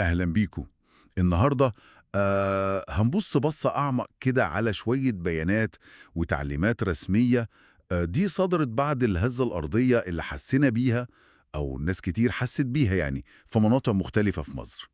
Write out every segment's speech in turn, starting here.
أهلا بيكم. النهاردة هنبص بصة أعمق كده على شوية بيانات وتعليمات رسمية. دي صدرت بعد الهزة الأرضية اللي حسينا بيها، أو ناس كتير حست بيها يعني، في مناطق مختلفة في مصر.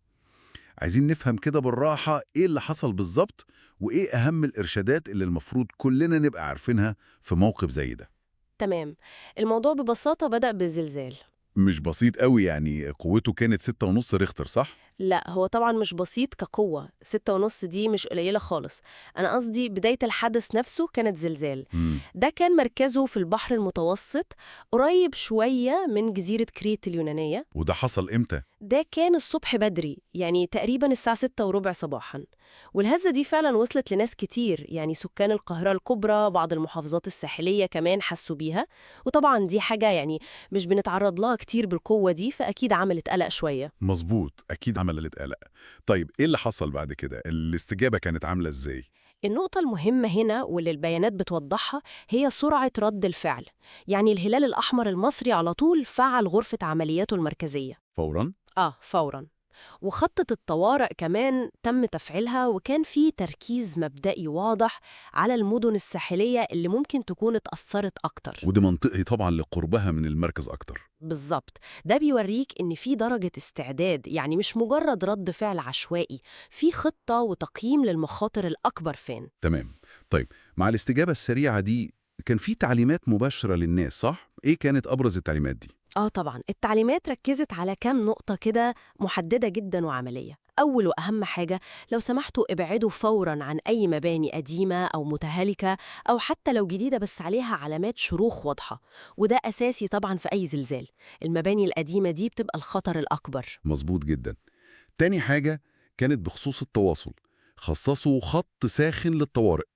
عايزين نفهم كده بالراحة إيه اللي حصل بالظبط، وإيه أهم الإرشادات اللي المفروض كلنا نبقى عارفينها في موقف زي ده. تمام. الموضوع ببساطة بدأ بزلزال. مش بسيط قوي يعني، قوته كانت 6.5 ريختر صح؟ لا، هو طبعا مش بسيط كقوة، 6.5 دي مش قليلة خالص. أنا قصدي بداية الحدث نفسه كانت زلزال. مم. ده كان مركزه في البحر المتوسط، قريب شوية من جزيرة كريت اليونانية. وده حصل إمتى؟ ده كان الصبح بدري، يعني تقريبا الساعة 6:15 صباحا. والهزة دي فعلا وصلت لناس كتير، يعني سكان القاهرة الكبرى، بعض المحافظات الساحلية كمان حسوا بيها. وطبعا دي حاجة يعني مش بنتعرض لها كتير بالقوة دي، فأكيد عملت قلق شوية. مظبوط، أكيد عملت قلق. طيب إيه اللي حصل بعد كده؟ الاستجابة كانت عاملة إزاي؟ النقطة المهمة هنا واللي البيانات بتوضحها هي سرعة رد الفعل. يعني الهلال الأحمر المصري على طول فعل غرفة عملياته المركزية. فوراً؟ فوراً. وخطة الطوارئ كمان تم تفعيلها، وكان في تركيز مبدئي واضح على المدن الساحلية اللي ممكن تكون اتأثرت أكتر. ودي منطقي طبعاً لقربها من المركز أكتر. بالظبط. ده بيوريك إن في درجة استعداد، يعني مش مجرد رد فعل عشوائي، في خطة وتقييم للمخاطر الأكبر فين. تمام. طيب، مع الاستجابة السريعة دي كان في تعليمات مباشرة للناس صح؟ إيه كانت أبرز التعليمات دي؟ طبعا التعليمات ركزت على كام نقطة كده محددة جدا وعملية. أول وأهم حاجة، لو سمحتوا ابعدوا فوراً عن أي مباني قديمة أو متهالكة، أو حتى لو جديدة بس عليها علامات شروخ واضحة. وده أساسي طبعاً في أي زلزال. المباني القديمة دي بتبقى الخطر الأكبر. مظبوط جداً. تاني حاجة كانت بخصوص التواصل، خصصوا خط ساخن للطوارئ.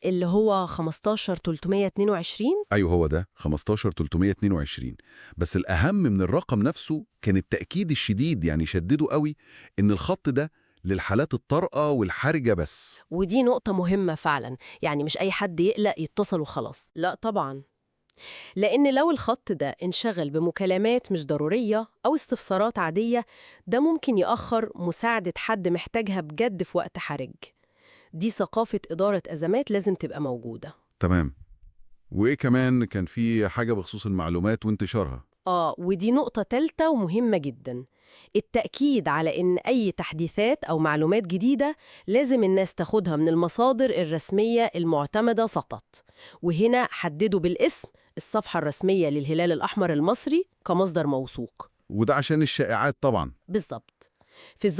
اللي هو 15322. أيوه هو ده 15322. بس الأهم من الرقم نفسه كان التأكيد الشديد، يعني شددوا قوي إن الخط ده للحالات الطارئة والحرجة بس. ودي نقطة مهمة فعلاً. يعني مش أي حد يقلق يتصل وخلاص، لا طبعاً. لأن لو الخط ده انشغل بمكالمات مش ضرورية أو استفسارات عادية، ده ممكن يأخر مساعدة حد محتاجها بجد في وقت حرج. دي ثقافة إدارة أزمات لازم تبقى موجودة. تمام. وإيه كمان كان في حاجة بخصوص المعلومات وانتشارها؟ ودي نقطة تالتة ومهمة جدا. التأكيد على إن أي تحديثات أو معلومات جديدة لازم الناس تاخدها من المصادر الرسمية المعتمدة فقط. وهنا حددوا بالاسم الصفحة الرسمية للهلال الأحمر المصري كمصدر موثوق. وده عشان الشائعات طبعا. بالظبط. في